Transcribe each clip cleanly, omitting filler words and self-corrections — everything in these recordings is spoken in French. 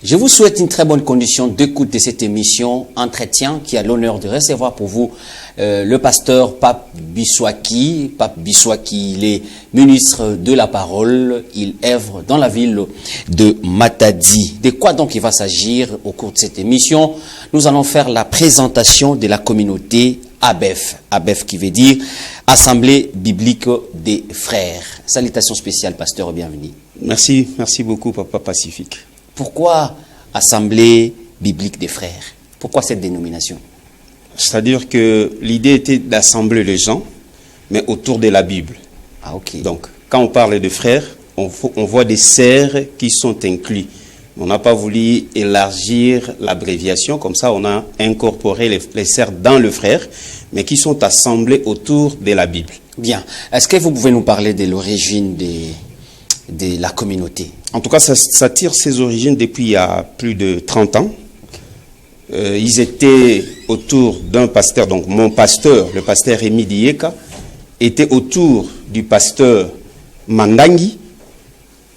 Je vous souhaite une très bonne condition d'écoute de cette émission Entretien qui a l'honneur de recevoir pour vous le pasteur Pape Biswaki. Pape Biswaki, il est ministre de la parole, il œuvre dans la ville de Matadi. De quoi donc il va s'agir au cours de cette émission? Nous allons faire la présentation de la communauté ABEF. ABEF qui veut dire Assemblée biblique des frères. Salutations spéciales, pasteur, bienvenue. Merci beaucoup, Papa Pacifique. Pourquoi Assemblée biblique des frères? Pourquoi cette dénomination? C'est-à-dire que l'idée était d'assembler les gens, mais autour de la Bible. Ah, ok. Donc, quand on parle de frères, on voit des sœurs qui sont inclus. On n'a pas voulu élargir l'abréviation, comme ça on a incorporé les sœurs dans le frère, mais qui sont assemblés autour de la Bible. Bien. Est-ce que vous pouvez nous parler de l'origine de la communauté? En tout cas, ça tire ses origines depuis il y a plus de 30 ans. Ils étaient autour d'un pasteur, donc mon pasteur, le pasteur Rémi Dieka, était autour du pasteur Mandangi,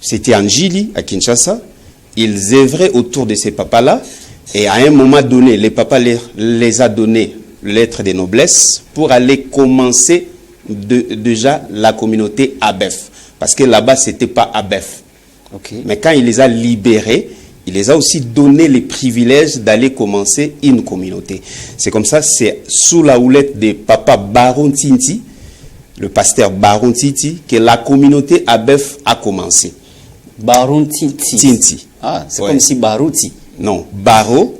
c'était Anjili à Kinshasa. Ils œuvraient autour de ces papas-là, et à un moment donné, les papas les a donné lettre de noblesse pour aller commencer déjà la communauté ABEF. Parce que là-bas, ce n'était pas ABEF. Okay. Mais quand il les a libérés, il les a aussi donné les privilèges d'aller commencer une communauté. C'est comme ça, c'est sous la houlette de Papa Baron Tinti, le pasteur Baron Tinti, que la communauté ABEF a commencé. Baron Tinti. Tinti. Ah, c'est comme si Barouti. Non, Baro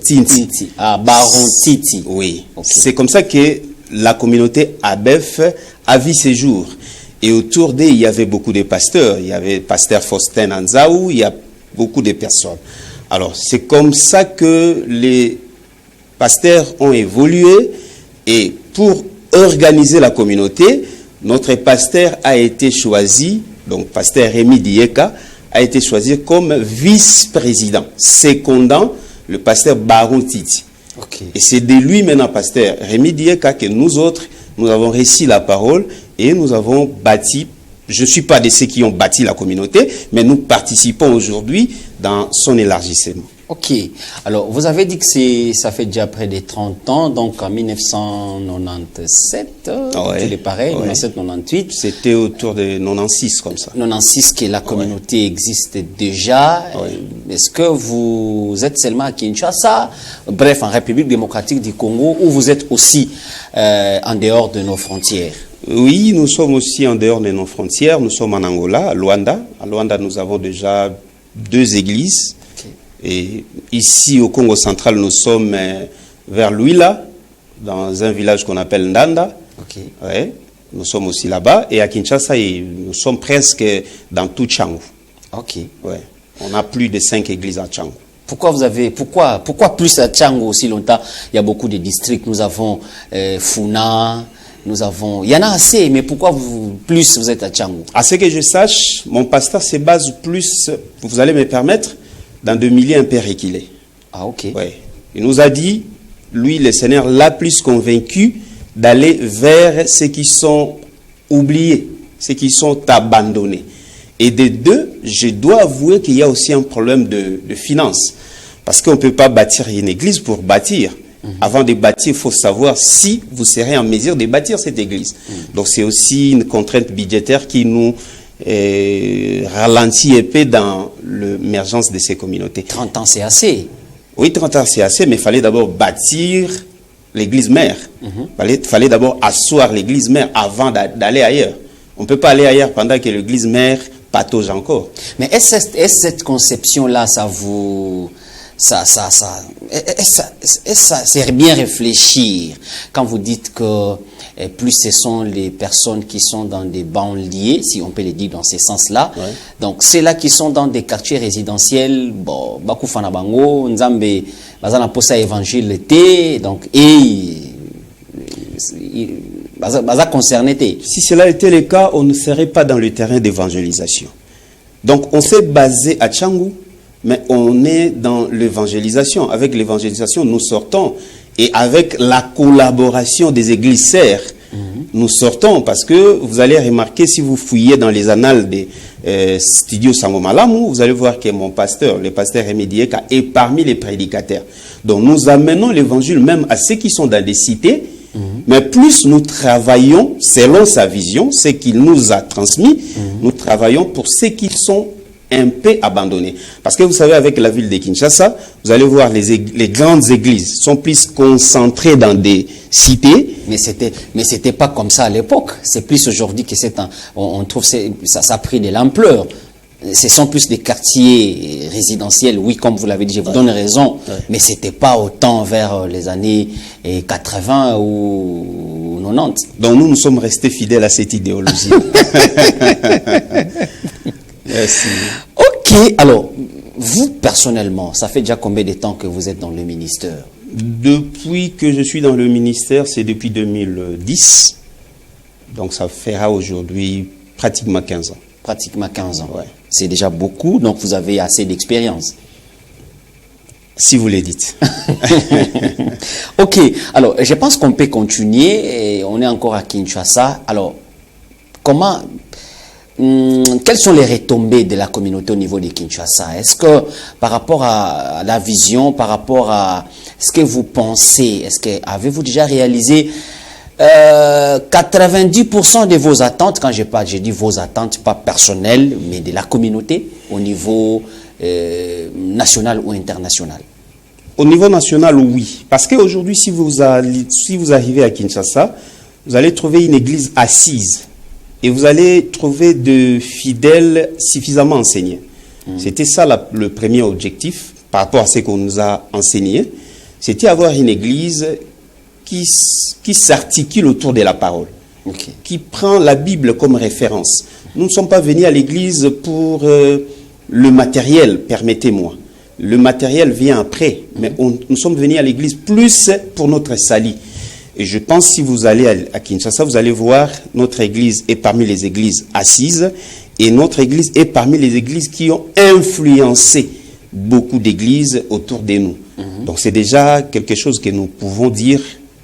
Tinti. Ah, Baron Tinti. Oui. Okay. C'est comme ça que la communauté ABEF a vu ses jours. Et autour d'eux, il y avait beaucoup de pasteurs. Il y avait le pasteur Faustin Anzaou, il y a beaucoup de personnes. Alors, c'est comme ça que les pasteurs ont évolué. Et pour organiser la communauté, notre pasteur a été choisi, donc pasteur Rémi Dieka, a été choisi comme vice-président, secondant le pasteur Baron Titi. Okay. Et c'est de lui maintenant, pasteur Rémi Dieka, que nous autres, nous avons réussi la parole et nous avons bâti, je ne suis pas de ceux qui ont bâti la communauté, mais nous participons aujourd'hui dans son élargissement. Ok. Alors, vous avez dit que ça fait déjà près de 30 ans, donc en 1997, il est pareil, 1998. C'était autour de 96, comme ça. 96 que la communauté existe déjà. Est-ce que vous êtes seulement à Kinshasa, bref, en République démocratique du Congo, ou vous êtes aussi en dehors de nos frontières? Oui, nous sommes aussi en dehors de nos frontières. Nous sommes en Angola, à Luanda. À Luanda, nous avons déjà 2 églises. Et ici, au Congo central, nous sommes vers Luila, dans un village qu'on appelle Ndanda. Okay. Ouais, nous sommes aussi là-bas. Et à Kinshasa, nous sommes presque dans tout Tchangou. Ok. Ouais. On a plus de 5 églises à Tchangou. Pourquoi plus à Tchangou aussi longtemps? Il y a beaucoup de districts. Nous avons Funa, nous avons... Il y en a assez, mais pourquoi plus vous êtes à Tchangou? À ce que je sache, mon pasteur se base plus, vous allez me permettre, dans des milieux un peu reculés. Ah, ok. Ouais. Il nous a dit, lui, le Seigneur l'a plus convaincu d'aller vers ceux qui sont oubliés, ceux qui sont abandonnés. Et des deux, je dois avouer qu'il y a aussi un problème de finances. Parce qu'on ne peut pas bâtir une église pour bâtir. Avant de bâtir, il faut savoir si vous serez en mesure de bâtir cette église. Donc c'est aussi une contrainte budgétaire qui nous ralentit un peu dans l'émergence de ces communautés. 30 ans, c'est assez. Oui, 30 ans, c'est assez, mais il fallait d'abord bâtir l'église mère. Il fallait d'abord asseoir l'église mère avant d'aller ailleurs. On ne peut pas aller ailleurs pendant que l'église mère patauge encore. Mais est-ce cette conception-là, ça vous... c'est bien réfléchir quand vous dites que plus ce sont les personnes qui sont dans des banlieues, si on peut le dire dans ce sens-là. Ouais. Donc, ceux-là qui sont dans des quartiers résidentiels, bon, Bakou Fanabango, Nzambe, Bazana Posa Évangile, donc, Baza concerné. Si cela était le cas, on ne serait pas dans le terrain d'évangélisation. Donc, on s'est basé à Tchangou, mais on est dans l'évangélisation. Avec l'évangélisation, nous sortons. Et avec la collaboration des églises sœurs, nous sortons. Parce que vous allez remarquer, si vous fouillez dans les annales Studio Sangomalamu, vous allez voir que mon pasteur, le pasteur Rémi Dieka, est parmi les prédicateurs. Donc nous amenons l'évangile même à ceux qui sont dans des cités, mais plus nous travaillons selon sa vision, ce qu'il nous a transmis, nous travaillons pour ceux qui sont un peu abandonnés. Parce que vous savez, avec la ville de Kinshasa, vous allez voir les grandes églises sont plus concentrées dans des cités. Mais c'était pas comme ça à l'époque. C'est plus aujourd'hui que on trouve ça a pris de l'ampleur. Ce sont plus des quartiers résidentiels, oui, comme vous l'avez dit, je vous donne raison, mais c'était pas autant vers les années 80 ou 90. Donc nous sommes restés fidèles à cette idéologie. Merci. Ok, alors, vous personnellement, ça fait déjà combien de temps que vous êtes dans le ministère? Depuis que je suis dans le ministère, c'est depuis 2010. Donc ça fera aujourd'hui pratiquement 15 ans. Pratiquement 15 ans. Ouais. C'est déjà beaucoup, donc vous avez assez d'expérience. Si vous le dites. Ok, alors je pense qu'on peut continuer. Et on est encore à Kinshasa. Alors, quelles sont les retombées de la communauté au niveau de Kinshasa? Est-ce que par rapport à la vision, par rapport à ce que vous pensez, avez-vous déjà réalisé 90% de vos attentes, quand je dis vos attentes, pas personnelles, mais de la communauté au niveau national ou international? Au niveau national, oui. Parce qu'aujourd'hui, si vous arrivez à Kinshasa, vous allez trouver une église assise. Et vous allez trouver de fidèles suffisamment enseignés. C'était ça le premier objectif par rapport à ce qu'on nous a enseigné. C'était avoir une église qui s'articule autour de la parole, qui prend la Bible comme référence. Nous ne sommes pas venus à l'église pour le matériel, permettez-moi. Le matériel vient après, mais nous sommes venus à l'église plus pour notre salut. Et je pense que si vous allez à Kinshasa, vous allez voir notre église est parmi les églises assises et notre église est parmi les églises qui ont influencé beaucoup d'églises autour de nous. Donc c'est déjà quelque chose que nous pouvons dire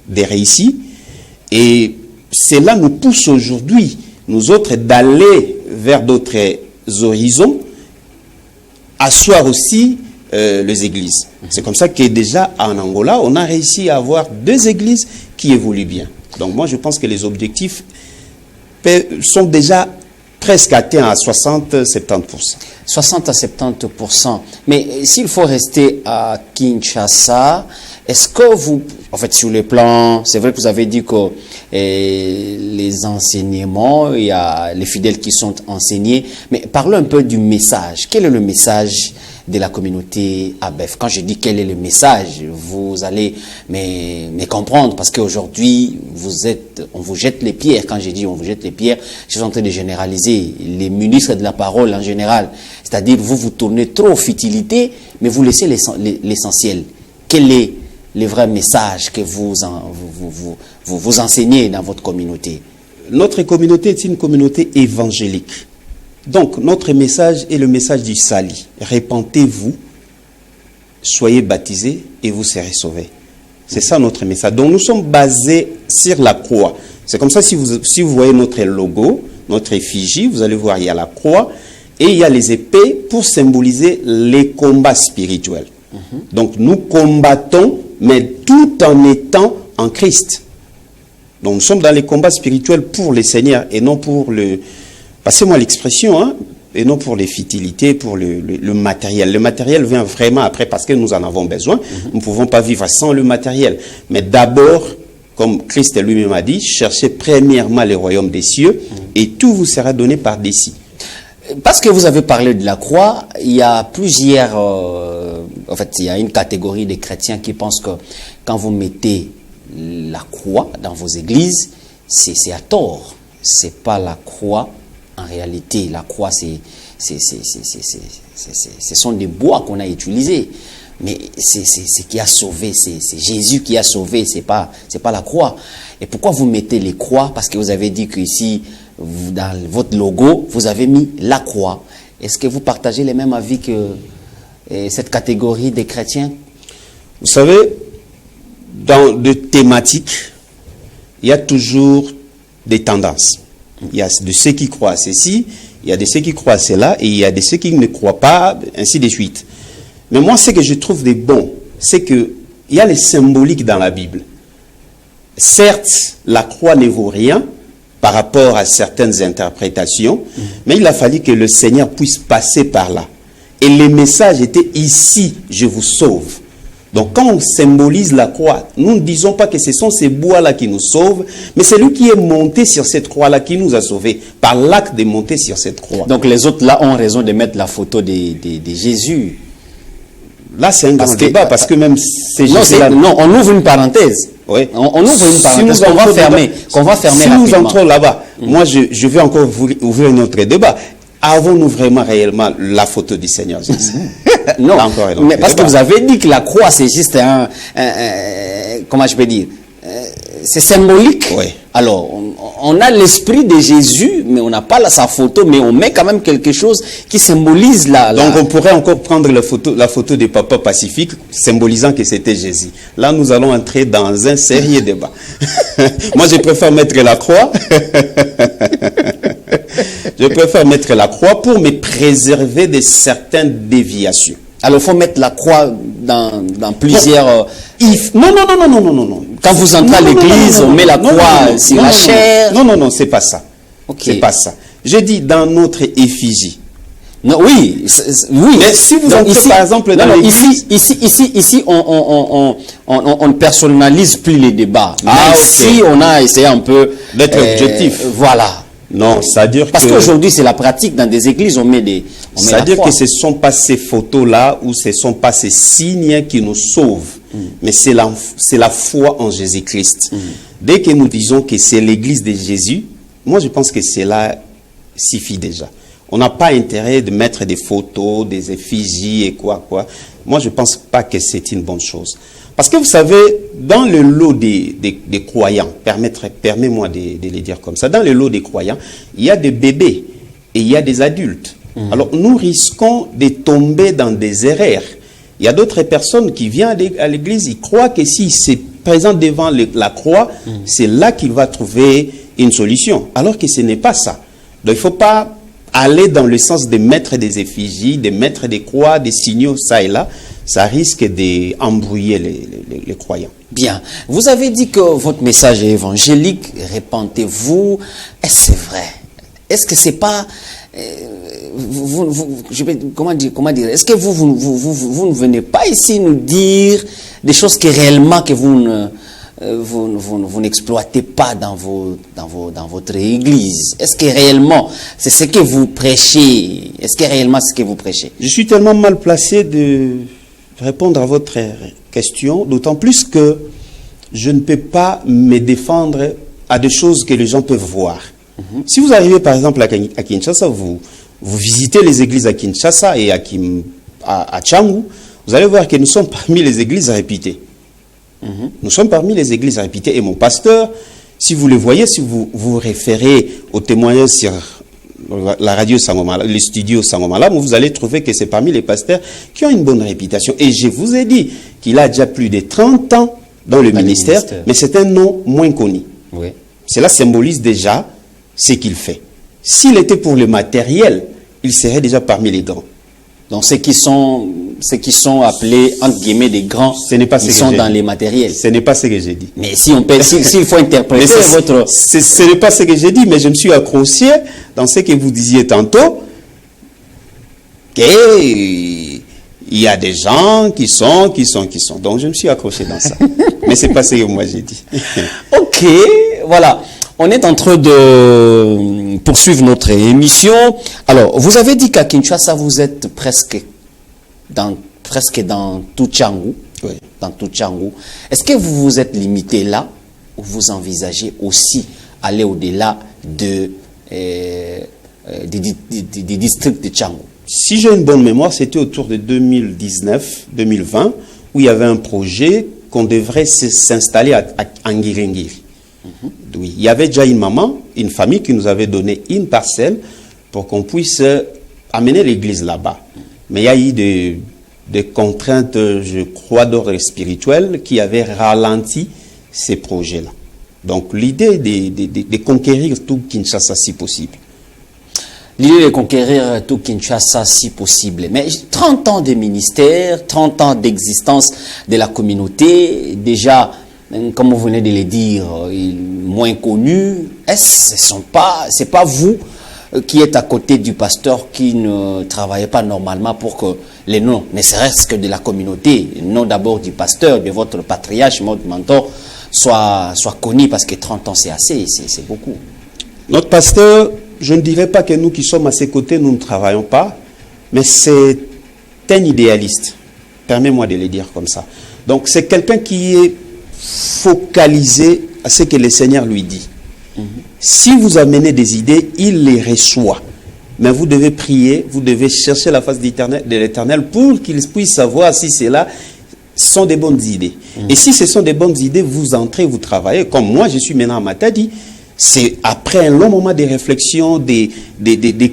de réussi. Et cela nous pousse aujourd'hui, nous autres, d'aller vers d'autres horizons, asseoir aussi les églises. C'est comme ça que déjà en Angola, on a réussi à avoir 2 églises qui évoluent bien. Donc moi, je pense que les objectifs sont déjà presque atteints à 60-70%. 60 à 70%. Mais s'il faut rester à Kinshasa, est-ce que vous, en fait, sur le plan, c'est vrai que vous avez dit que les enseignements, il y a les fidèles qui sont enseignés, mais parlons un peu du message. Quel est le message de la communauté ABEF? Quand je dis quel est le message, vous allez me comprendre, parce qu'aujourd'hui, on vous jette les pierres. Quand je dis on vous jette les pierres, je suis en train de généraliser les ministres de la parole en général. C'est-à-dire, vous tournez trop aux futilités, mais vous laissez l'essentiel. Quel est le vrai message que vous enseignez dans votre communauté? Notre communauté est une communauté évangélique. Donc, notre message est le message du salut. Répentez-vous, soyez baptisés et vous serez sauvés. C'est ça notre message. Donc, nous sommes basés sur la croix. C'est comme ça, si vous voyez notre logo, notre effigie, vous allez voir, il y a la croix et il y a les épées pour symboliser les combats spirituels. Donc, nous combattons, mais tout en étant en Christ. Donc, nous sommes dans les combats spirituels pour le Seigneur et non pour passez-moi l'expression, hein, et non pour les futilités, pour le matériel. Le matériel vient vraiment après parce que nous en avons besoin. Nous ne pouvons pas vivre sans le matériel. Mais d'abord, comme Christ lui-même a dit, cherchez premièrement le royaume des cieux et tout vous sera donné par-dessus. Parce que vous avez parlé de la croix, il y a plusieurs... en fait, il y a une catégorie de chrétiens qui pensent que quand vous mettez la croix dans vos églises, c'est à tort. C'est pas la croix. En réalité, la croix, ce sont des bois qu'on a utilisés. Mais c'est ce qui a sauvé, c'est Jésus qui a sauvé, c'est pas la croix. Et pourquoi vous mettez les croix? Parce que vous avez dit qu'ici, dans votre logo, vous avez mis la croix. Est-ce que vous partagez les mêmes avis que cette catégorie des chrétiens? Vous savez, dans des thématiques, il y a toujours des tendances. Il y a de ceux qui croient à ceci, il Il y a de ceux qui croient à cela et il y a de ceux qui ne croient pas, ainsi de suite. Mais moi, ce que je trouve de bon, c'est qu'il y a les symboliques dans la Bible. Certes, la croix ne vaut rien par rapport à certaines interprétations, mais il a fallu que le Seigneur puisse passer par là. Et le message était ici, je vous sauve. Donc quand on symbolise la croix, nous ne disons pas que ce sont ces bois-là qui nous sauvent, mais c'est lui qui est monté sur cette croix-là qui nous a sauvés, par l'acte de monter sur cette croix. Donc les autres là ont raison de mettre la photo de Jésus. Là, c'est un grand débat, parce que même ces Jésus-là... Non, on ouvre une parenthèse. Oui. On ouvre une parenthèse qu'on va fermer, si nous entrons là-bas, moi je vais encore ouvrir un autre débat. Avons-nous vraiment réellement la photo du Seigneur Jésus? Non, mais parce que vous avez dit que la croix c'est juste comment je peux dire, c'est symbolique. Oui. Alors, on a l'esprit de Jésus, mais on n'a pas sa photo, mais on met quand même quelque chose qui symbolise Donc on pourrait encore prendre la photo de Papa Pacifique, symbolisant que c'était Jésus. Là, nous allons entrer dans un sérieux débat. Moi, je préfère mettre la croix. Je préfère mettre la croix pour me préserver de certaines déviations. Alors, il faut mettre la croix dans plusieurs... Non. Quand vous entrez à l'église, on met la croix sur la chair. Non, c'est pas ça. Okay. C'est pas ça. Je dis dans notre effigie. Non, oui. Mais si vous entrez ici, par exemple dans l'église... Ici, on ne personnalise plus les débats. Ici, on a essayé un peu... d'être objectif. Voilà. Non, ça veut dire parce qu'aujourd'hui, c'est la pratique. Dans des églises, on met des... Ça veut dire que ce ne sont pas ces photos-là ou ce ne sont pas ces signes qui nous sauvent. Mais c'est la foi en Jésus-Christ. Dès que nous disons que c'est l'église de Jésus, moi je pense que cela suffit déjà. On n'a pas intérêt de mettre des photos, des effigies et quoi. Moi je ne pense pas que c'est une bonne chose. Parce que vous savez, dans le lot des croyants, permets-moi de le dire comme ça, dans le lot des croyants, il y a des bébés et il y a des adultes. Alors nous risquons de tomber dans des erreurs. Il y a d'autres personnes qui viennent à l'église, ils croient que s'ils se présentent devant la croix, c'est là qu'il va trouver une solution. Alors que ce n'est pas ça. Donc il ne faut pas aller dans le sens de mettre des effigies, de mettre des croix, des signaux, ça et là. Ça risque d'embrouiller les croyants. Bien. Vous avez dit que votre message est évangélique. Répentez-vous. Est-ce que c'est vrai? Est-ce que c'est pas... comment dire? Est-ce que vous ne venez pas ici nous dire des choses que réellement que vous n'exploitez pas dans votre église? Est-ce que réellement c'est ce que vous prêchez? Est-ce que réellement c'est ce que vous prêchez? Je suis tellement mal placé de répondre à votre question, d'autant plus que je ne peux pas me défendre à des choses que les gens peuvent voir. Si vous arrivez par exemple à Kinshasa, vous visitez les églises à Kinshasa et à Tchangou, vous allez voir que nous sommes parmi les églises réputées. Nous sommes parmi les églises réputées. Et mon pasteur, si vous le voyez, si vous vous référez aux témoignages sur la radio Sangomala, les studios Sangomala, vous allez trouver que c'est parmi les pasteurs qui ont une bonne réputation. Et je vous ai dit qu'il a déjà plus de 30 ans dans le ministère, mais c'est un nom moins connu. Oui. Cela symbolise déjà ce qu'il fait. S'il était pour le matériel, il serait déjà parmi les grands. Donc ceux qui sont appelés entre guillemets des grands, ils sont dans les matériels. Ce n'est pas ce que j'ai dit. Mais si on peut, s'il faut interpréter votre... Ce n'est pas ce que j'ai dit, mais je me suis accroché dans ce que vous disiez tantôt, qu'il y a des gens qui sont. Donc je me suis accroché dans ça. Mais ce n'est pas ce que moi j'ai dit. Ok, voilà. On est en train de poursuivre notre émission. Alors, vous avez dit qu'à Kinshasa, vous êtes presque dans tout Tchangou. Oui. Dans tout Tchangou. Est-ce que vous vous êtes limité là ou vous envisagez aussi aller au-delà des districts de Tchangou? Si j'ai une bonne mémoire, c'était autour de 2019-2020 où il y avait un projet qu'on devrait s'installer à Nguiringiri. Oui, il y avait déjà une maman, une famille qui nous avait donné une parcelle pour qu'on puisse amener l'église là-bas. Mais il y a eu des contraintes, je crois, d'ordre spirituel qui avaient ralenti ces projets-là. Donc l'idée de conquérir tout Kinshasa si possible. L'idée de conquérir tout Kinshasa si possible. Mais 30 ans de ministère, 30 ans d'existence de la communauté, déjà, comme vous venez de le dire, moins connu. Est-ce que c'est pas vous qui êtes à côté du pasteur qui ne travaillait pas normalement pour que les noms, ne serait-ce que de la communauté, non d'abord du pasteur, de votre patriarche, votre mentor, soient connus, parce que 30 ans c'est assez, c'est beaucoup. Notre pasteur, je ne dirais pas que nous qui sommes à ses côtés, nous ne travaillons pas, mais c'est un idéaliste. Permets-moi de le dire comme ça. Donc c'est quelqu'un qui est focalisé à ce que le Seigneur lui dit. Si vous amenez des idées, il les reçoit. Mais vous devez prier, vous devez chercher la face de l'Éternel pour qu'il puisse savoir si cela sont des bonnes idées. Et si ce sont des bonnes idées, vous entrez, vous travaillez. Comme moi, je suis maintenant à Matadi. C'est après un long moment de réflexion, des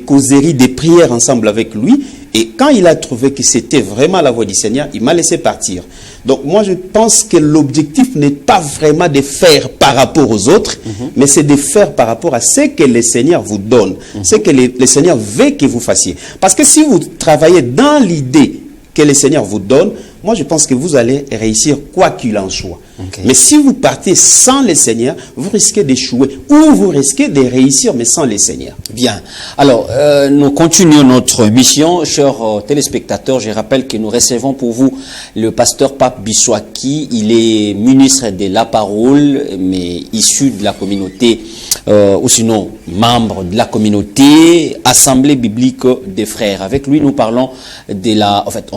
causeries, des prières ensemble avec lui. Et quand il a trouvé que c'était vraiment la voix du Seigneur, il m'a laissé partir. Donc moi, je pense que l'objectif n'est pas vraiment de faire par rapport aux autres, mais c'est de faire par rapport à ce que le Seigneur vous donne, ce que le Seigneur veut que vous fassiez. Parce que si vous travaillez dans l'idée que le Seigneur vous donne, moi je pense que vous allez réussir quoi qu'il en soit. Okay. Mais si vous partez sans le Seigneur, vous risquez d'échouer ou vous risquez de réussir mais sans le Seigneur. Bien. Alors, nous continuons notre mission. Chers téléspectateurs, je rappelle que nous recevons pour vous le pasteur Pape Bissoaki. Il est ministre de la parole, mais issu de la communauté, ou sinon membre de la communauté Assemblée biblique des frères. Avec lui, nous parlons de la... En fait,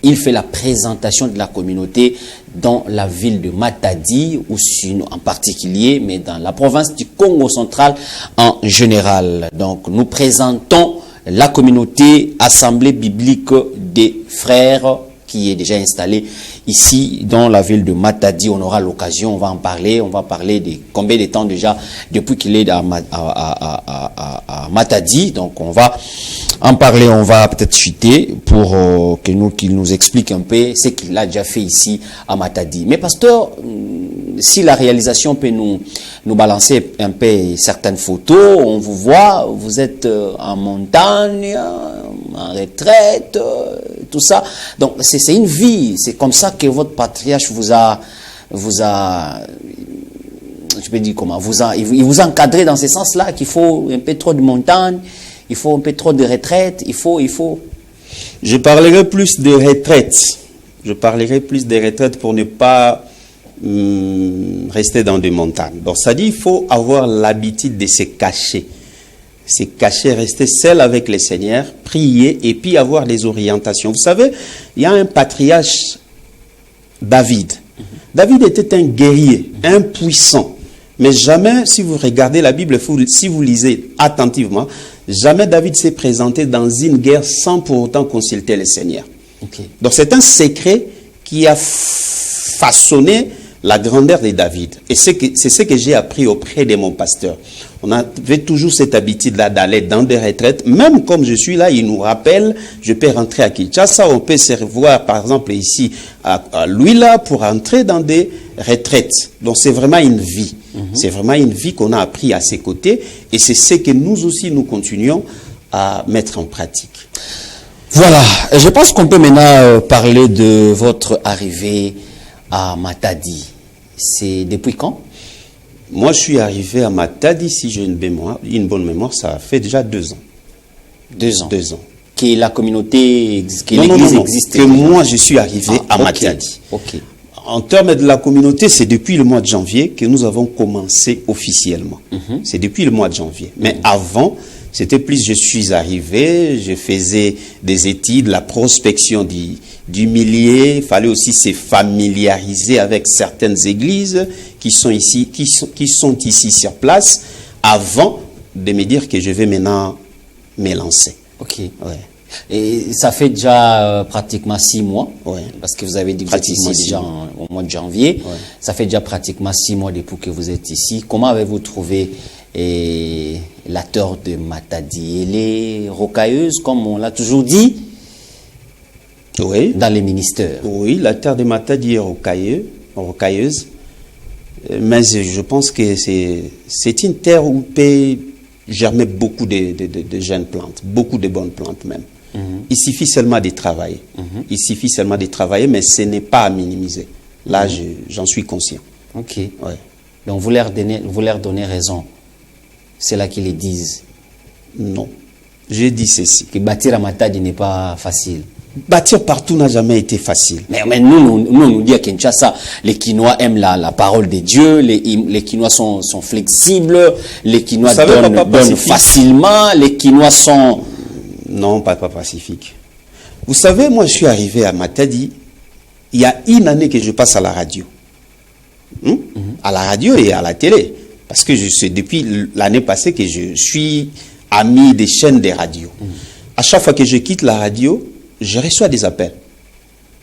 il fait la présentation de la communauté dans la ville de Matadi, ou sinon en particulier, mais dans la province du Congo central en général. Donc, nous présentons la communauté Assemblée biblique des frères qui est déjà installée ici dans la ville de Matadi. On aura l'occasion, on va en parler. On va parler de combien de temps déjà depuis qu'il est à Matadi. Donc, on va en parler, on va peut-être chuter pour qu'il nous explique un peu ce qu'il a déjà fait ici à Matadi. Mais pasteur, si la réalisation peut nous balancer un peu certaines photos, on vous voit, vous êtes en montagne, en retraite, tout ça. Donc c'est une vie, c'est comme ça que votre patriarche vous a je peux dire comment, il vous a encadré dans ce sens-là, qu'il faut un peu trop de montagne, il faut un peu trop de retraite, il faut... Je parlerai plus de retraite. Je parlerai plus de retraite pour ne pas rester dans des montagnes. Donc ça dit, il faut avoir l'habitude de se cacher. Se cacher, rester seul avec le Seigneur, prier et puis avoir les orientations. Vous savez, il y a un patriarche, David. David était un guerrier, un puissant. Mais jamais, si vous regardez la Bible, si vous lisez attentivement, jamais David s'est présenté dans une guerre sans pour autant consulter le Seigneur. Okay. Donc c'est un secret qui a façonné la grandeur de David. Et c'est ce que j'ai appris auprès de mon pasteur. On avait toujours cette habitude-là d'aller dans des retraites. Même comme je suis là, il nous rappelle, je peux rentrer à Kinshasa, on peut se revoir par exemple ici à Luila pour entrer dans des retraites. Donc c'est vraiment une vie. C'est vraiment une vie qu'on a appris à ses côtés. Et c'est ce que nous aussi, nous continuons à mettre en pratique. Voilà. Je pense qu'on peut maintenant parler de votre arrivée à Matadi. C'est depuis quand? Moi, je suis arrivé à Matadi, si j'ai une bonne mémoire, ça fait déjà 2 ans. 2 ans. 2 ans. Que la communauté, que l'église existe. Que moi, je suis arrivé à Matadi. Ok. En termes de la communauté, c'est depuis le mois de janvier que nous avons commencé officiellement. C'est depuis le mois de janvier. Mais avant, c'était plus, je suis arrivé, je faisais des études, la prospection du milieu. Il fallait aussi se familiariser avec certaines églises qui sont ici sur place, avant de me dire que je vais maintenant me lancer. Ok. Ouais. Et ça fait déjà pratiquement 6 mois, ouais. Parce que vous avez dit que vous êtes ici déjà au mois de janvier. Ouais. Ça fait déjà pratiquement 6 mois depuis que vous êtes ici. Comment avez-vous trouvé la terre de Matadi? Elle est rocailleuse, comme on l'a toujours dit, oui. Dans les ministères. Oui, la terre de Matadi est rocailleuse. Mais je pense que c'est une terre où peut germer beaucoup de jeunes plantes, beaucoup de bonnes plantes même. Il suffit seulement de travailler. Il suffit seulement de travailler, mais ce n'est pas à minimiser. Là, j'en suis conscient. Ok. Ouais. Donc vous leur donnez raison. C'est là qu'ils le disent. Non. J'ai dit ceci. Que bâtir à Matadi n'est pas facile. Bâtir partout n'a jamais été facile. Mais nous dit à Kinshasa, les Kinois aiment la parole de Dieu, les Kinois sont flexibles, les Kinois donnent facilement, les Kinois sont... Non, pas pacifique. Vous savez, moi je suis arrivé à Matadi, il y a une année que je passe à la radio. À la radio et à la télé. Parce que c'est depuis l'année passée que je suis ami des chaînes de radio. À chaque fois que je quitte la radio, je reçois des appels.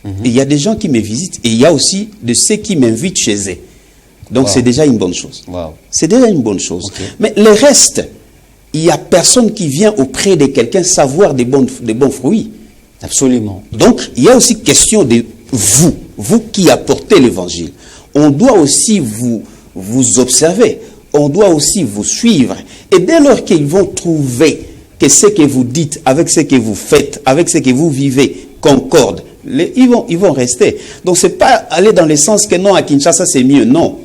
Et il y a des gens qui me visitent et il y a aussi de ceux qui m'invitent chez eux. Donc c'est déjà une bonne chose. C'est déjà une bonne chose. Mais le reste, il n'y a personne qui vient auprès de quelqu'un savoir des bons fruits. Absolument. Donc il y a aussi question de vous qui apportez l'évangile. On doit aussi vous observer. On doit aussi vous suivre. Et dès lors qu'ils vont trouver que ce que vous dites, avec ce que vous faites, avec ce que vous vivez, concorde, ils vont rester. Donc ce n'est pas aller dans le sens que non, à Kinshasa c'est mieux. Non.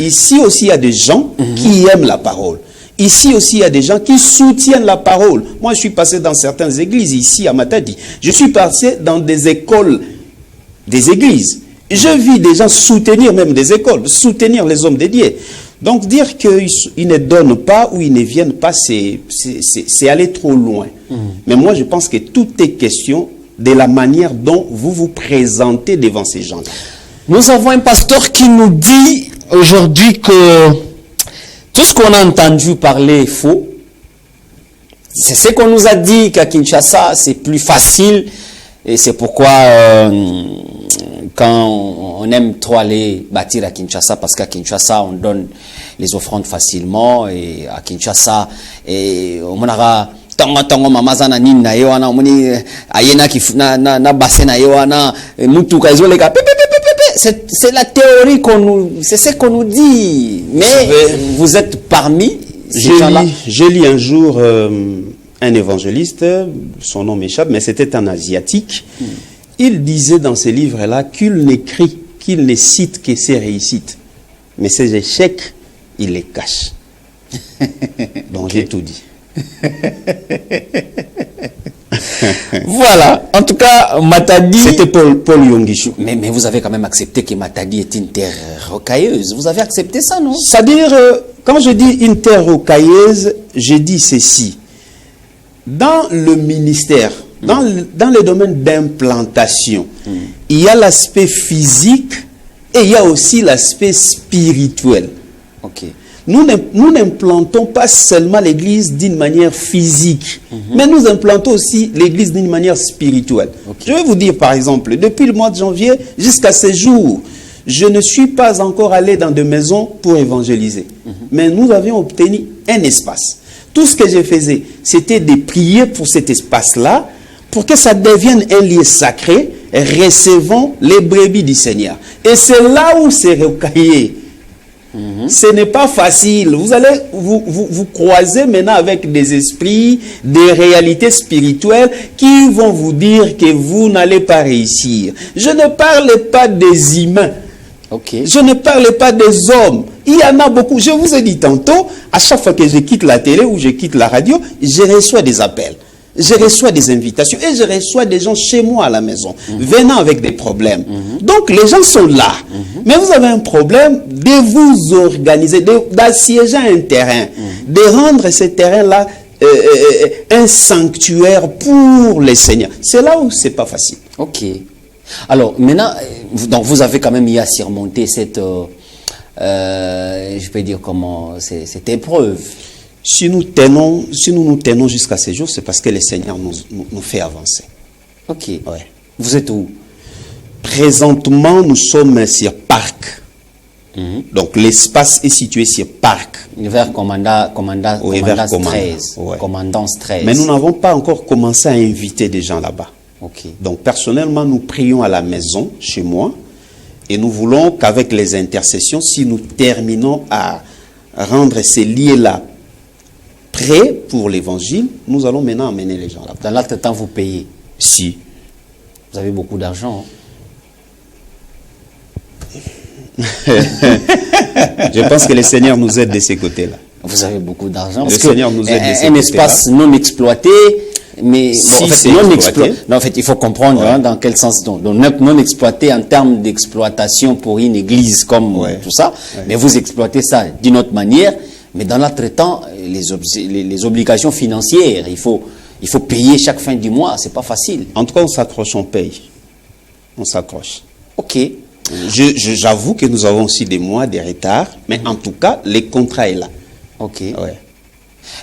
Ici aussi il y a des gens qui aiment la parole. Ici aussi il y a des gens qui soutiennent la parole. Moi je suis passé dans certaines églises ici à Matadi. Je suis passé dans des écoles, des églises. Je vis des gens soutenir même des écoles, soutenir les hommes de Dieu. Donc dire qu'ils ne donnent pas ou ils ne viennent pas, c'est aller trop loin. Mais moi je pense que tout est question de la manière dont vous vous présentez devant ces gens-là. Nous avons un pasteur qui nous dit aujourd'hui que tout ce qu'on a entendu parler est faux. C'est ce qu'on nous a dit qu'à Kinshasa c'est plus facile et c'est pourquoi quand on aime trop aller bâtir à Kinshasa, parce qu'à Kinshasa on donne les offrandes facilement, et à Kinshasa on aura tango mamaza na nini na yewana moni ayena ki na bassin na yewana mutuka izoleka c'est la théorie c'est ce qu'on nous dit, mais vous êtes parmi ces gens-là. J'ai lu un jour un évangéliste, son nom m'échappe, mais c'était un asiatique. Il disait dans ce livre-là qu'il n'écrit, qu'il ne cite que ses réussites. Mais ses échecs, il les cache. Donc j'ai tout dit. Voilà, en tout cas, Matadi... C'était Paul Yongishu. Mais vous avez quand même accepté que Matadi est une terre rocailleuse. Vous avez accepté ça, non? C'est-à-dire, quand je dis une terre rocailleuse, je dis ceci. Dans le ministère, dans le domaine d'implantation, il y a l'aspect physique et il y a aussi l'aspect spirituel. Okay. Nous n'implantons pas seulement l'église d'une manière physique, mais nous implantons aussi l'église d'une manière spirituelle. Okay. Je vais vous dire par exemple, depuis le mois de janvier jusqu'à ce jour, je ne suis pas encore allé dans des maisons pour évangéliser. Mais nous avions obtenu un espace. Tout ce que je faisais, c'était de prier pour cet espace-là, pour que ça devienne un lieu sacré, recevant les brebis du Seigneur. Et c'est là où c'est recaillé. Ce n'est pas facile. Vous allez vous croiser maintenant avec des esprits, des réalités spirituelles qui vont vous dire que vous n'allez pas réussir. Je ne parle pas des humains. Okay. Je ne parle pas des hommes. Il y en a beaucoup. Je vous ai dit tantôt, à chaque fois que je quitte la télé ou je quitte la radio, je reçois des appels. Je reçois des invitations et je reçois des gens chez moi à la maison, venant avec des problèmes. Donc les gens sont là. Mais vous avez un problème de vous organiser, d'assiéger un terrain, de rendre ce terrain-là un sanctuaire pour les seigneurs. C'est là où c'est pas facile. Ok. Alors maintenant, donc vous avez quand même eu à surmonter cette, je peux dire comment, cette épreuve. Si nous nous tenons jusqu'à ce jour, c'est parce que le Seigneur nous fait avancer. Ok. Ouais. Vous êtes où? Présentement, nous sommes sur Parc. Donc l'espace est situé sur Parc. Vers Commandance 13. Ouais. Commandance 13. Mais nous n'avons pas encore commencé à inviter des gens là-bas. Okay. Donc personnellement, nous prions à la maison, chez moi, et nous voulons qu'avec les intercessions, si nous terminons à rendre ces lieux-là prêts pour l'évangile, nous allons maintenant amener les gens là. Dans l'entretemps, vous payez. Si. Vous avez beaucoup d'argent. Je pense que le Seigneur nous aide de ces côtés-là. Vous avez beaucoup d'argent. Le Seigneur nous aide de ces un côtés-là. espace non exploité, mais Si bon, en fait, c'est non exploité. Non, en fait, il faut comprendre Ouais. hein, dans quel sens. Donc, non exploité en termes d'exploitation pour une église comme Ouais. tout ça, mais vous exploitez ça d'une autre manière. Mais dans l'entretemps, les obligations financières, il faut payer chaque fin du mois. C'est pas facile. En tout cas, on s'accroche, on paye. On s'accroche. Ok. J'avoue que nous avons aussi des mois de retard, mais en tout cas, le contrat est là. Ok. Ouais.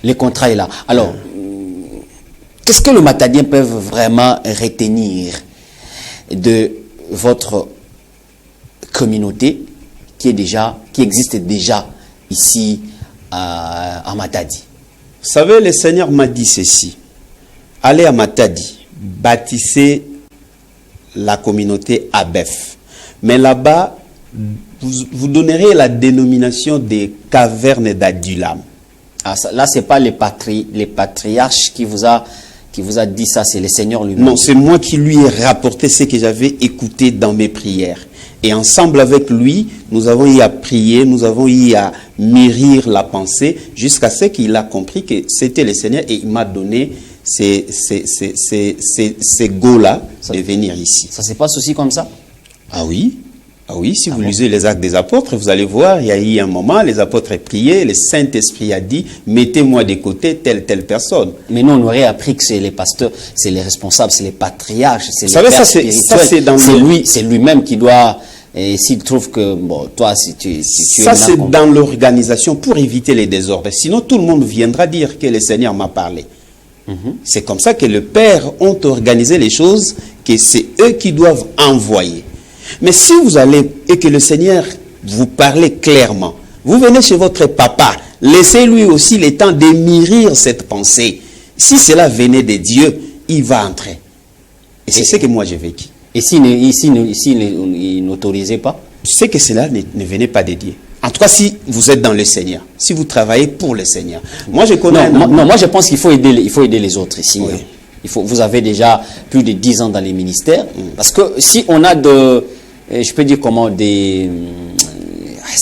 Le contrat est là. Alors, qu'est-ce que le Matadien peut vraiment retenir de votre communauté qui existe déjà ici à Matadi? Vous savez, le Seigneur m'a dit ceci. Allez à Matadi, bâtissez la communauté Abef. Mais là-bas, vous donnerez la dénomination des cavernes d'Adulam. Ah, là, ce n'est pas les patriarches qui vous a dit ça, c'est le Seigneur lui-même. Non, c'est moi qui lui ai rapporté ce que j'avais écouté dans mes prières. Et ensemble avec lui, nous avons eu à prier, nous avons eu à mûrir la pensée, jusqu'à ce qu'il a compris que c'était le Seigneur et il m'a donné ces go-là de venir ici. Ça se passe aussi comme ça? Ah oui, si vous lisez les Actes des Apôtres, vous allez voir, il y a eu un moment, les apôtres priaient, le Saint-Esprit a dit, mettez-moi de côté telle personne. Mais nous, on aurait appris que c'est les pasteurs, c'est les responsables, c'est les patriarches, c'est les savez, pères ça, c'est spirituels. C'est lui-même qui doit, et s'il trouve que, bon, toi, si tu ça, c'est dans l'organisation pour éviter les désordres. Sinon, tout le monde viendra dire que le Seigneur m'a parlé. C'est comme ça que le Père ont organisé les choses, que c'est eux qui doivent envoyer. Mais si vous allez et que le Seigneur vous parle clairement, vous venez chez votre papa, laissez-lui aussi le temps de mûrir cette pensée. Si cela venait de Dieu, il va entrer. Et c'est ce que moi j'ai vécu. Et s'il n'autorisait pas? C'est que cela ne venait pas de Dieu. En tout cas, si vous êtes dans le Seigneur, si vous travaillez pour le Seigneur. Moi, je connais... moi je pense qu'il faut aider les autres ici. Oui. Vous avez déjà plus de 10 ans dans les ministères. Parce que si on a je peux dire comment, est-ce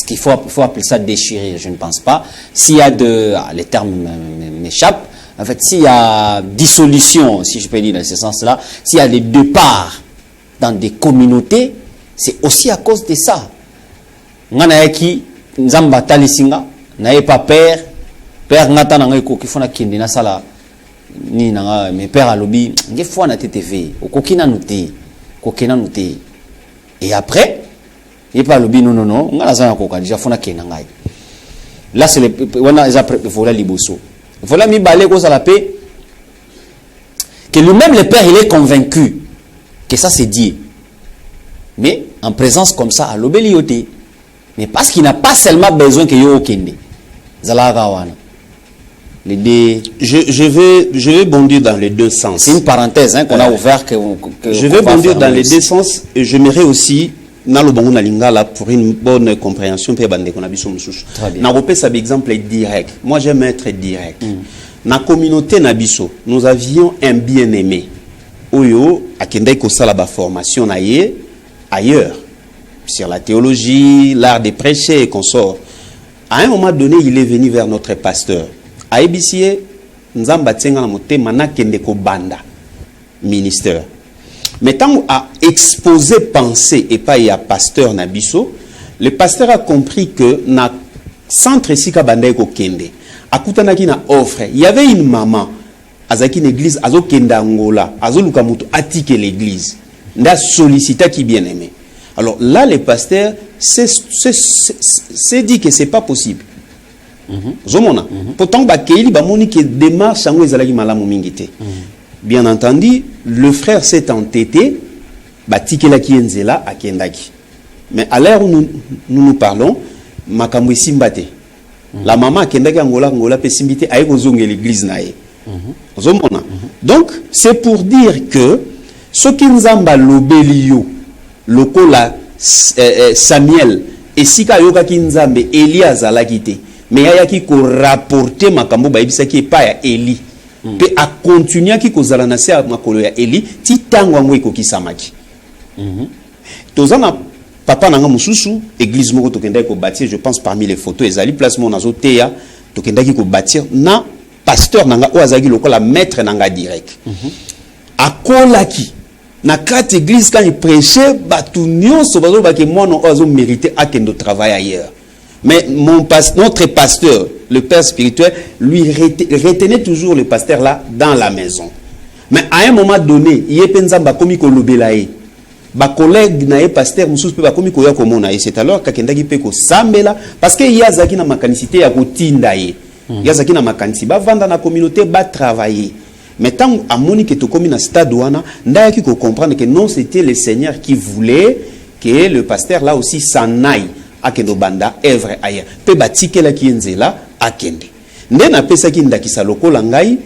qu'il faut appeler ça déchirer? Je ne pense pas. S'il y a les termes m'échappent. En fait, s'il y a dissolution, si je peux dire dans ce sens-là, s'il y a des départs dans des communautés, c'est aussi à cause de ça. Nganayaki nzamba talisinga naye pas père ngata na ngai ko kifona kindi na sala ni na mes père alobi nge fois na TTV okokina nuté kokena nuté et après il pas alobi non ngala za ko déjà fona kena ngai. Là c'est le wana za voilà liboso voilà mi balé ko sala paix que lui-même le père il est convaincu que ça c'est Dieu, mais en présence comme ça à l'obélioté. Mais parce qu'il n'a pas seulement besoin que yo okende. Zalagawana. Les deux. Je vais bondir dans les deux sens. C'est une parenthèse qu'on a ouvert je vais bondir dans les deux sens et j'aimerais aussi nalobango na lingala pour une bonne compréhension pe bande qu'on a biso mususu. Na repesa exemple direct. Moi j'aime être direct. Na communauté na biso, nous avions un bien-aimé. Oyo akendai ko sala ba formation na ye ailleurs. Sur la théologie, l'art de prêcher et consorts. À un moment donné, il est venu vers notre pasteur. À Ebisie, Nzamba Tsenga Motema Nakende ko banda ministère. Mais tant à exposer pensée et pas à pasteur Nabiso, le pasteur a compris que na centre sika banda ko kende. Akutanaki na offre. Il y avait une maman azaki une église azo kenda Angola, azo luka mutu atike l'église. Nda sollicita qui bien aimé. Alors là, le pasteur s'est dit que ce n'est pas possible. Pourtant, bien entendu, le frère s'est entêté, mais à l'heure où nous parlons, la maman Angola peut s'imiter à l'église. Donc, c'est pour dire que ce qui nous a l'obélio, lokola Samuel et sika yoka kinzambe Elias alakite mais ayaki ko rapporter makambo ba ebisaki pa ya Eli pe a continuer ki ko zala na se makolo ya Eli ti tango ngo ekokisamaki. Tozana papa nanga mususu église moko tokenda ko bâtir, je pense parmi les photos ezali placement nazo teya tokenda ki ko bâtir na pasteur nanga o azaki lokola maître nanga direct. Akolaki na quatre église quand il prêchait batu nyonso bazo ba ke mono ozo mériter akendo travail ailleurs. Mais notre pasteur, le père spirituel, lui retenait toujours le pasteur là dans la maison. Mais à un moment donné, il y a pensamba komi ko lobelae. Ba collègue na pasteur mususu pe ba komi ko ya ko mona. C'est alors kakendaki pe ko sambela parce que y a zaki na makanisité ya ko tinda ye. Ya zaki na makanisi ba vanda na communauté ba travailler. Mais tant à Monique to komi na stade wana, ndaya ki ko comprendre que non, c'était le Seigneur qui voulait que le pasteur là aussi s'en aille. Akendo banda evre ailleurs pe batike la kienzela akende nde na pesa ki ndakisa lokola ngai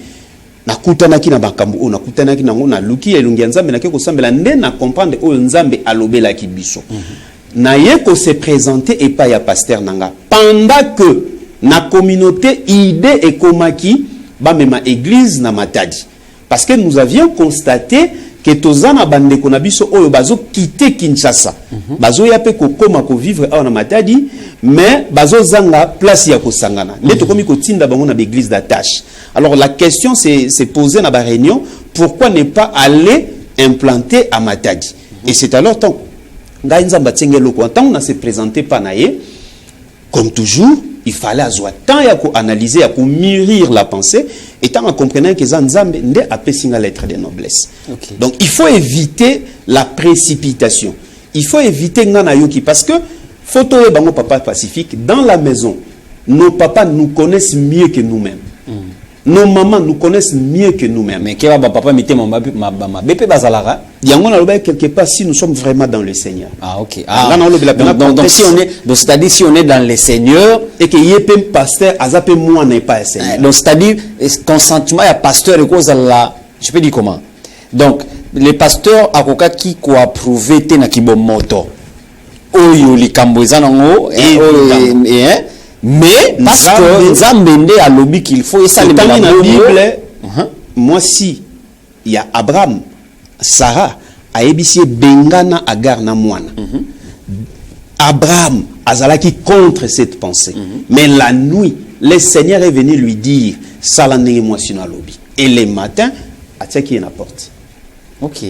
nakutana ki na bakambu o nakutana ki nango na luki elungi ya nzambe na ke ko sambela nde na comprendre o nzambe alobela ki biso na ye ko se présenter et pas ya pasteur nanga pendant que na communauté idée et komaki ba mema église na Matadi parce que nous avions constaté que tozana bande ko na biso oyo bazo quitter Kinshasa bazo ya pe ko koma ko vivre na Matadi mais bazo zanga place ya ko sangana nde to komi ko tinda bango na l'église d'attache. Alors la question c'est posée na ba réunion, pourquoi ne pas aller implanter à Matadi? Et c'est alors tant nga nzamba tsengelo ko tant on a se présenté pa na ye comme toujours il fallait avoir temps ya ko analyser ya ko mûrir la pensée et tant en comprenant que Zanzambe nde apesi nga lettre de noblesse. Okay. Donc il faut éviter la précipitation. Il faut éviter ngana yoki parce que photo et bango papa pacifique dans la maison. Nos papas nous connaissent mieux que nous-mêmes. Nos mamans nous connaissent mieux que nous-mêmes. Mais que papa mettez ma bébé bazalara. Yango na loba quelque part si nous sommes vraiment dans le Seigneur. Ah OK. Ah, donc si on est donc c'est-à-dire si on est dans le Seigneur et que yepem pasteur azape moi n'est pas Seigneur. Donc c'est-à-dire ton sentiment ya pasteur et cause la je peux dire comment. Donc les pasteurs akoka ki ko approuver te na kibomoto. Oyo likambo ezanango et mais parce que Nzambende a lobby qu'il faut et ça dans la Bible moi si il y a Abraham Sarah a ébissé bengana agar na mwana Abraham azalaki contre cette pensée mais la nuit le Seigneur est venu lui dire salandenge moi sino lobby et le matin atiaki na porte. OK.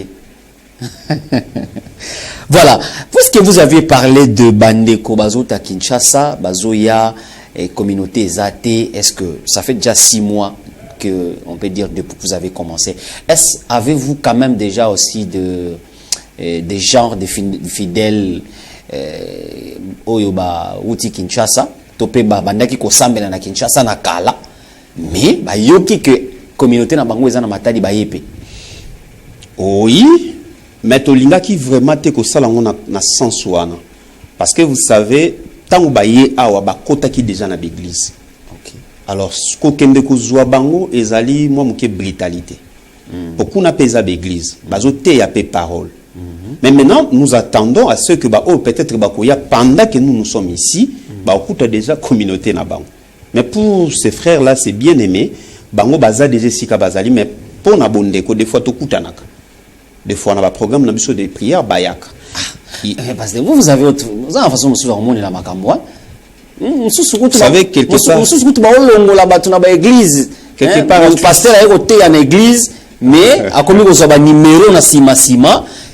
Voilà, puisque vous aviez parlé de Bandeko Bazota Kinshasa, Bazoya et communauté Zate, est-ce que ça fait déjà 6 mois que on peut dire depuis que vous avez commencé? Avez-vous quand même déjà aussi des genres de fidèles Oyoba Uti Kinshasa, Topé Bandaki Kosambela na Kinshasa na Kala, mais yoki que communauté na bango ezana Matadi bayepe? Oui. Mais tolinga qui vraiment te ko sala ngona na sens wana parce que vous savez tant baye awa ba kota ki déjà na l'église. OK. Alors ko kende ko zwa bango ezali moi muke brutalité. Beaucoup na pesa l'église, bazo te ya pe parole. Mais maintenant nous attendons à ce que ba oh peut-être ba koya pendant que nous sommes ici, ba okuta déjà communauté na bango. Mais pour ces frères là c'est bien aimé, bango baza déjà sika bazali mais pour na bondeko des fois to kutanaka. Des fois, on a un programme de prière, Bayak. Parce que vous avez une façon de faire la makamboa. Vous savez, quelque part. Quelque part, le pasteur a été en église, mais a commis un numéro na sima.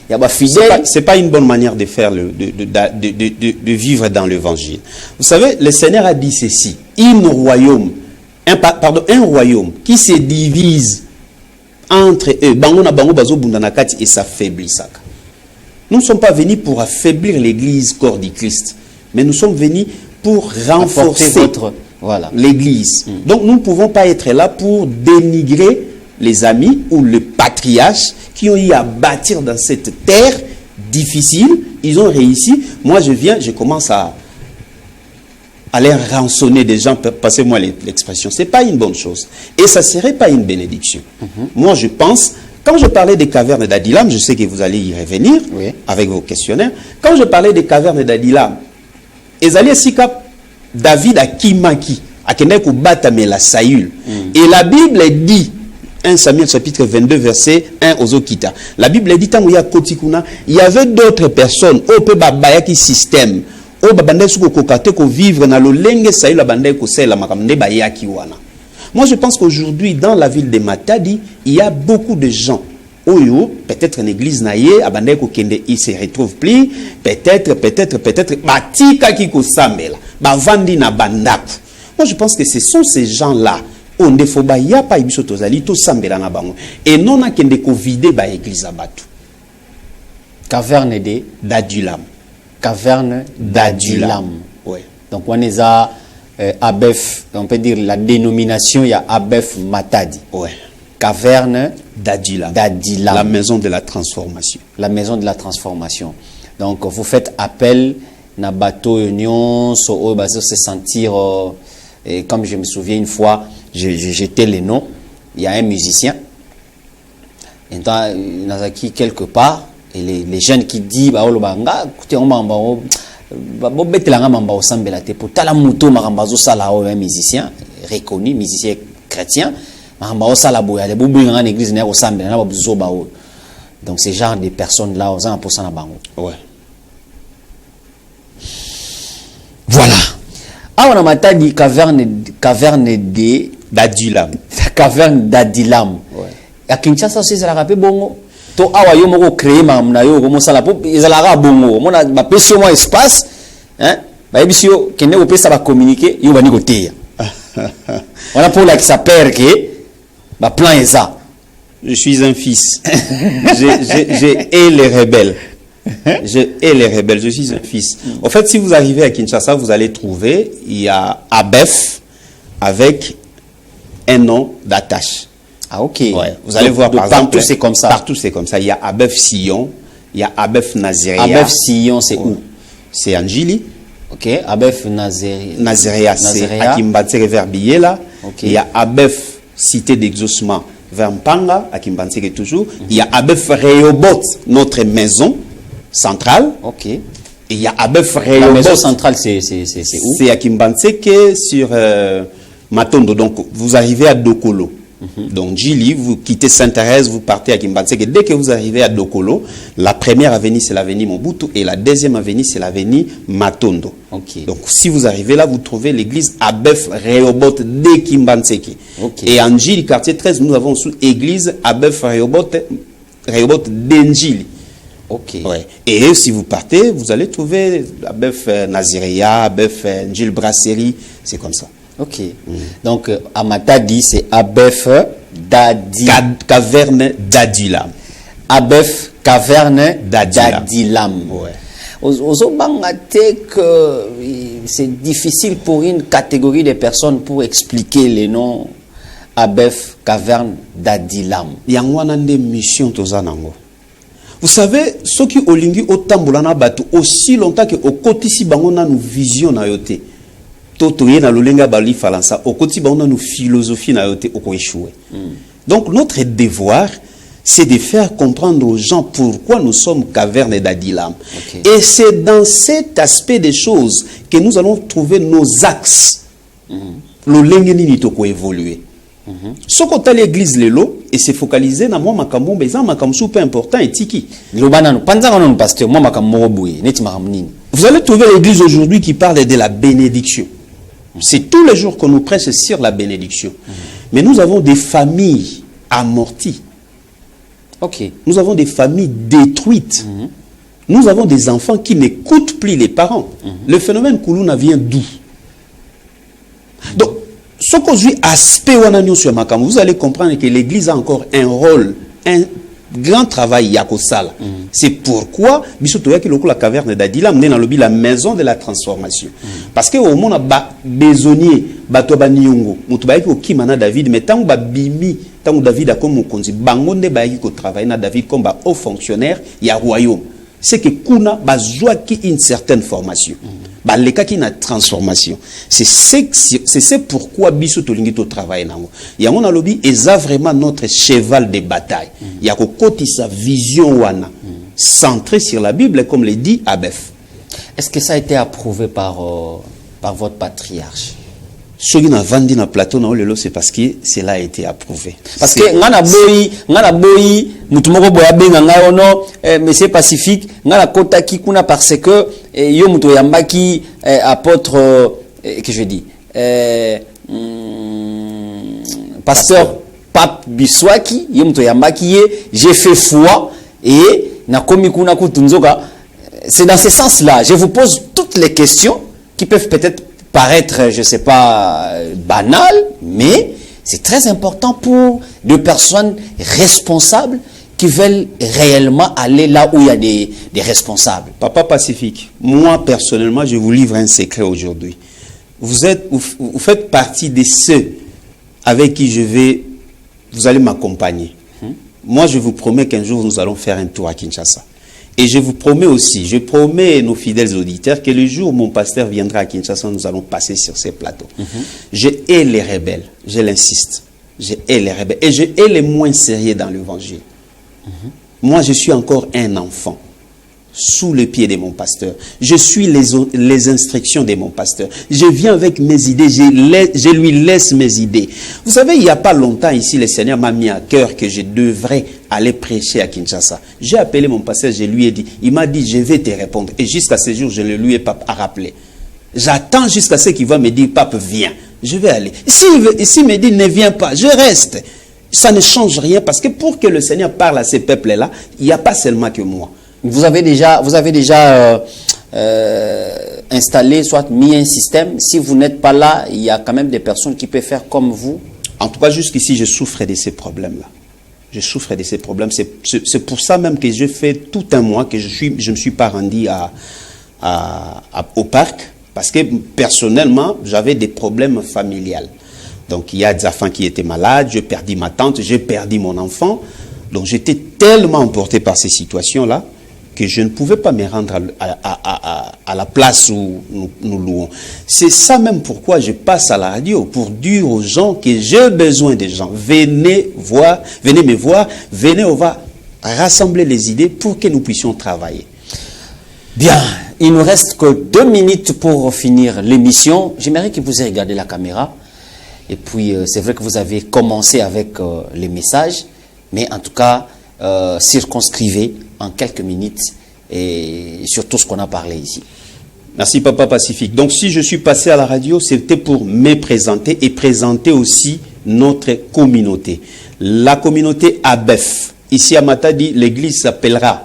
Il y a fidèle. C'est pas une bonne manière de faire de vivre dans l'évangile. Vous savez, le Seigneur a dit ceci. Un royaume qui se divise entre eux, et s'affaiblissent. Nous ne sommes pas venus pour affaiblir l'église corps du Christ, mais nous sommes venus pour renforcer l'église. Donc nous ne pouvons pas être là pour dénigrer les amis ou le patriarche qui ont eu à bâtir dans cette terre difficile. Ils ont réussi. Moi je commence à aller rançonner des gens, passez-moi l'expression, c'est pas une bonne chose. Et ça serait pas une bénédiction. Moi, je pense, quand je parlais des cavernes d'Adilam, je sais que vous allez y revenir avec vos questionnaires. Quand je parlais des cavernes d'Adilam, Ezali Sika, David a Kimaki, akende ko batamela Saül. Et la Bible dit 1 Samuel chapitre 22 verset 1 aux Okita. La Bible dit tango ya kotikuna, il y avait d'autres personnes au pe babaya qui système au babanda suko kokate ko vivre na lolenge Saül abanda ko sela makamne bayaki wana. Moi je pense qu'aujourd'hui dans la ville de Matadi, il y a beaucoup de gens Oyo, peut-être une église naïe, abandé ko kende, il se retrouve plus, peut-être, batika ki ko sambela, bavandi na bandaku. Moi je pense que ce sont ces gens-là, on ne faut pas y a pas ibiso tozali to sambela na bango. Et non a kende ko vide ba église abatu. Caverne de d'Adulam. Caverne d'Adulam. Ouais. Donc on est à Abef, on peut dire la dénomination il y a Abef Matadi. Ouais. Caverne d'Adulam. La maison de la transformation. La maison de la transformation. Donc vous faites appel na bateau union so se sentir et comme je me souviens une fois j'étais les noms, il y a un musicien et dans Nazaki quelque part et les jeunes qui disent bah olobanga écoutez on mamba bo betelanga mamba o sambela te pour tala muto maramba zo sala un musicien reconnu musicien chrétien. Donc ces genre de personnes là aux ouais. Voilà. Ah on a matadi caverne d'Adulam. Caverne d'Adulam. Ouais. À Kinshasa aussi ça rappelle bongo. To awa yo moko créer mamna yo comme ça la pop ezalaka bongo. Mona ba pesi mo espace hein ba ebisio kende ko pesa ba communiquer yo bani ko teya. Voilà pour la qui s'appelle que plan est ça. Je suis un fils. J'ai les rebelles. Je suis un fils. En fait, si vous arrivez à Kinshasa, vous allez trouver, il y a Abef avec un nom d'attache. Ah ok. Ouais. Vous allez voir par exemple. Partout c'est comme ça. Partout c'est comme ça. Il y a Abef Sion, il y a Abef Nazirea. Abef Sion c'est où? C'est Angili. Ok. Abef Nazirea. C'est à Kimbatsere vers Biela. Okay. Il y a Abef Cité d'exaucement vers Mpanga, à Kimbanseke toujours. Il y a Abef Rehoboth, notre maison centrale. Ok. Et il y a Abef Rehoboth. La maison centrale, c'est où? C'est à Kimbanseke sur Matondo. Donc, vous arrivez à Dokolo. Donc, Djili, vous quittez Sainte-Thérèse, vous partez à Kimbanseke. Dès que vous arrivez à Dokolo, la première avenue, c'est l'avenue Mobutu. Et la deuxième avenue, c'est l'avenue Matondo. Okay. Donc, si vous arrivez là, vous trouvez l'église Abef Rehoboth de Kimbanseke. Okay. Et en Djili, quartier 13, nous avons sous église Abef Rehoboth d'Enjili. Ok. Ouais. Et si vous partez, vous allez trouver Abef Nazirea, Abef Njil Brasserie. C'est comme ça. Ok. Donc, à Matadi, c'est Abef Caverne d'Adulam. Abef Caverne d'Adulam. Ouais. C'est difficile pour une catégorie de personnes pour expliquer les noms Abef Caverne d'Adulam. Yangwanande mission tozanango. Vous savez, ceux qui olingi otambulana batu aussi longtemps que okotisi bango na nous vision na yote. Totoye na lolenga bali falansa okoti bango na nous philosophie na yote oko échouer. Donc notre devoir c'est de faire comprendre aux gens pourquoi nous sommes caverne d'Adulam. Okay. Et c'est dans cet aspect des choses que nous allons trouver nos axes. Lolenga nini toko évoluer. Ce qu'on a l'église lelo et se focaliser na moi makambo bezan makambo super important et tiki. Vous allez trouver l'église aujourd'hui qui parle de la bénédiction. C'est tous les jours qu'on nous prêche sur la bénédiction. Mais nous avons des familles amorties. Okay. Nous avons des familles détruites. Nous avons des enfants qui n'écoutent plus les parents. Le phénomène Koulouna vient d'où? Donc, ce qu'aujourd'hui aspect vous allez comprendre que l'église a encore un rôle, un grand travail yakosala. C'est pourquoi la caverne d'Adulam n'est dans le la maison de la transformation. Parce que au monde a besogné batoba nyongo, mutubaiki okimana David, mais tant ba bimi, tant David a comme mukonzi, bangonde baiki ko travailler na David comme ba haut fonctionnaire ya royaume. C'est que kuna bazwa qui une certaine formation. Ba leka qui na transformation. C'est pourquoi biso tolingi to travailler nango. Yango na lobi eza vraiment notre cheval de bataille. Yako koti sa vision wana centrée sur la Bible comme le dit Abef. Est-ce que ça a été approuvé par votre patriarche? ceux qui n'ont vendu dans plateau c'est parce que cela a été approuvé. Parce que ngana boyi mutumoko boya benga ngayono monsieur Pacifique ngana kota ki kuna parce que yo muto yambaki apôtre que je dis pasteur Pape Biswaki yo muto yambaki j'ai fait foi et na komi kuna kutunzoka. C'est dans ce sens-là, je vous pose toutes les questions qui peuvent peut-être paraître, je ne sais pas, banales, mais c'est très important pour des personnes responsables qui veulent réellement aller là où il y a des responsables. Papa Pacifique, moi personnellement, je vous livre un secret aujourd'hui. Vous faites partie de ceux avec qui vous allez m'accompagner. Moi, je vous promets qu'un jour, nous allons faire un tour à Kinshasa. Et je vous promets aussi, je promets nos fidèles auditeurs que le jour où mon pasteur viendra à Kinshasa, nous allons passer sur ces plateaux. Je hais les rebelles, je l'insiste. Je hais les rebelles et je hais les moins sérieux dans l'évangile. Moi, je suis encore un enfant sous le pied de mon pasteur. Je suis les instructions de mon pasteur. Je viens avec mes idées, je lui laisse mes idées. Vous savez, il n'y a pas longtemps ici, le Seigneur m'a mis à cœur que je devrais aller prêcher à Kinshasa. J'ai appelé mon pasteur, je lui ai dit, il m'a dit, je vais te répondre. Et jusqu'à ce jour, je ne lui ai pas rappelé. J'attends jusqu'à ce qu'il va me dire, Pape, viens. Je vais aller. S'il me dit, ne viens pas, je reste. Ça ne change rien parce que pour que le Seigneur parle à ces peuples-là, il n'y a pas seulement que moi. Vous avez déjà installé, soit mis un système. Si vous n'êtes pas là, il y a quand même des personnes qui peuvent faire comme vous. En tout cas, jusqu'ici, je souffre de ces problèmes-là. Je souffre de ces problèmes. C'est pour ça même que je fais tout un mois que je ne me suis pas rendu au parc. Parce que personnellement, j'avais des problèmes familiales. Donc, il y a des enfants qui étaient malades. J'ai perdu ma tante, j'ai perdu mon enfant. Donc, j'étais tellement emporté par ces situations-là que je ne pouvais pas me rendre à la place où nous louons. C'est ça même pourquoi je passe à la radio, pour dire aux gens que j'ai besoin des gens. Venez me voir, venez, on va rassembler les idées pour que nous puissions travailler. Bien, il nous reste que 2 minutes pour finir l'émission. J'aimerais que vous ayez regardé la caméra. Et puis, c'est vrai que vous avez commencé avec les messages, mais en tout cas, circonscrivez en quelques minutes et sur tout ce qu'on a parlé ici. Merci Papa Pacifique. Donc si je suis passé à la radio, c'était pour me présenter et présenter aussi notre communauté. La communauté ABEF. Ici à Matadi, l'église s'appellera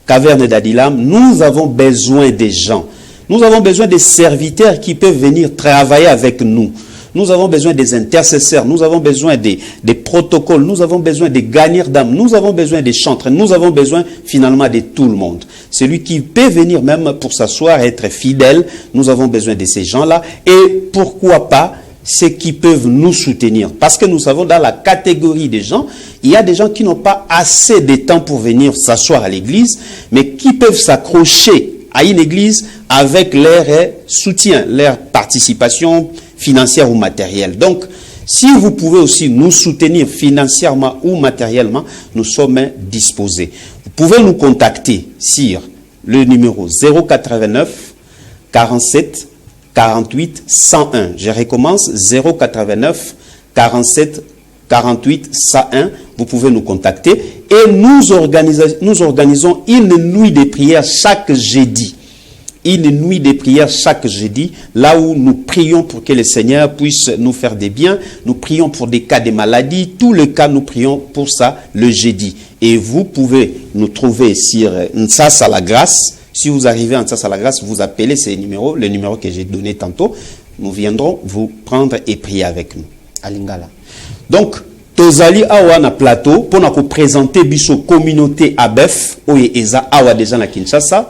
Caverne d'Adilam. Nous avons besoin des gens. Nous avons besoin des serviteurs qui peuvent venir travailler avec nous. Nous avons besoin des intercesseurs, nous avons besoin des protocoles, nous avons besoin des gagnants d'âme, nous avons besoin des chantres, nous avons besoin finalement de tout le monde. Celui qui peut venir même pour s'asseoir et être fidèle, nous avons besoin de ces gens-là. Et pourquoi pas ceux qui peuvent nous soutenir. Parce que nous savons dans la catégorie des gens, il y a des gens qui n'ont pas assez de temps pour venir s'asseoir à l'église, mais qui peuvent s'accrocher à une église avec leur soutien, leur participation financière ou matérielle. Donc, si vous pouvez aussi nous soutenir financièrement ou matériellement, nous sommes disposés. Vous pouvez nous contacter sur le numéro 089 47 48 101. Je recommence, 089 47 48 101. Vous pouvez nous contacter et nous organisons une nuit de prière chaque jeudi. Une nuit de prière chaque jeudi, là où nous prions pour que le Seigneur puisse nous faire des biens. Nous prions pour des cas de maladie. Tous les cas, nous prions pour ça le jeudi. Et vous pouvez nous trouver sur Ntsas à la Grâce. Si vous arrivez à Ntsas à la Grâce, vous appelez ces numéros, le numéro que j'ai donné tantôt. Nous viendrons vous prendre et prier avec nous. À Lingala. Donc, tozali awa na plateau pour nous présenter biso communauté ABEF oye eza awa déjà na Kinshasa.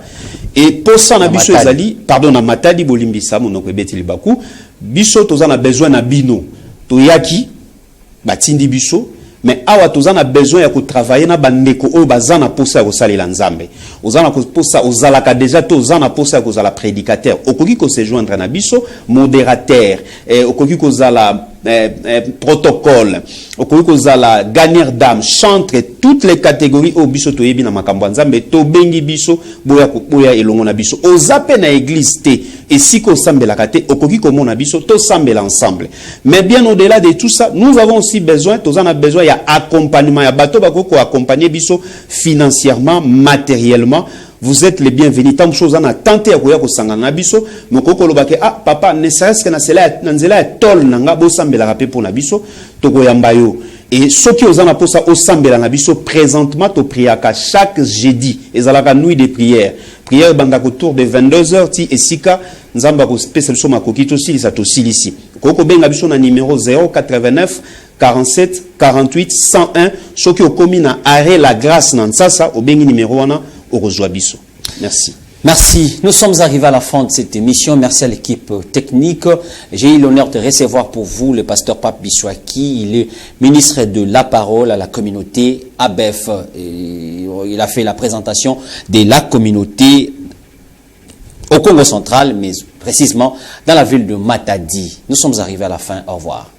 Et pour ça, biso ezali, pardon, na Matadi bolimbisa monoko ebetili baku, biso tozana besoin na bino. Toyaki batindi biso, mais awa tozana besoin ya ko travailler na bandeko oyo bazana posa ko salela nzambe. Ozana ko posa ozalaka déjà tozana posa ko zala prédicateur. Okoki ko se joindre na biso modérateur, okoki ko zala protocole, okoki ko zala gagnant d'âme, chantre, toutes les catégories au biso toyebi na makambo nzambe to bengi biso boya elongo na biso. Ozape na église te Et si ko sambela kate, okoki komo na biso, to sambela ensemble. Mais bien au-delà de tout ça, nous avons aussi besoin, tous en a besoin, il y a accompagnement, il y a bateau bako accompagner biso financièrement, matériellement. Vous êtes les bienvenus. Tant de choses en a tenté à courir au sangana biso, mais koko lobake ah papa ne serait-ce que na cela nanzela tol nanga bo sambela rapé pour na biso, to koyambayo. Et ceux qui osent en apposer au sambela na biso présentement to priaka chaque jeudi, ezalaka nuit de prière. Prière banda autour de 22h ti esika nzamba ko spécial so makokito sili sa to silisi. Koko benga biso na numéro 089 47 48 101 ceux qui ont commis na arrêt la grâce nan sasa au bengi numéro 1 au rejoa biso. Merci. Merci. Nous sommes arrivés à la fin de cette émission. Merci à l'équipe technique. J'ai eu l'honneur de recevoir pour vous le pasteur Pape Bissoaki. Il est ministre de la parole à la communauté ABEF. Il a fait la présentation de la communauté au Congo central, mais précisément dans la ville de Matadi. Nous sommes arrivés à la fin. Au revoir.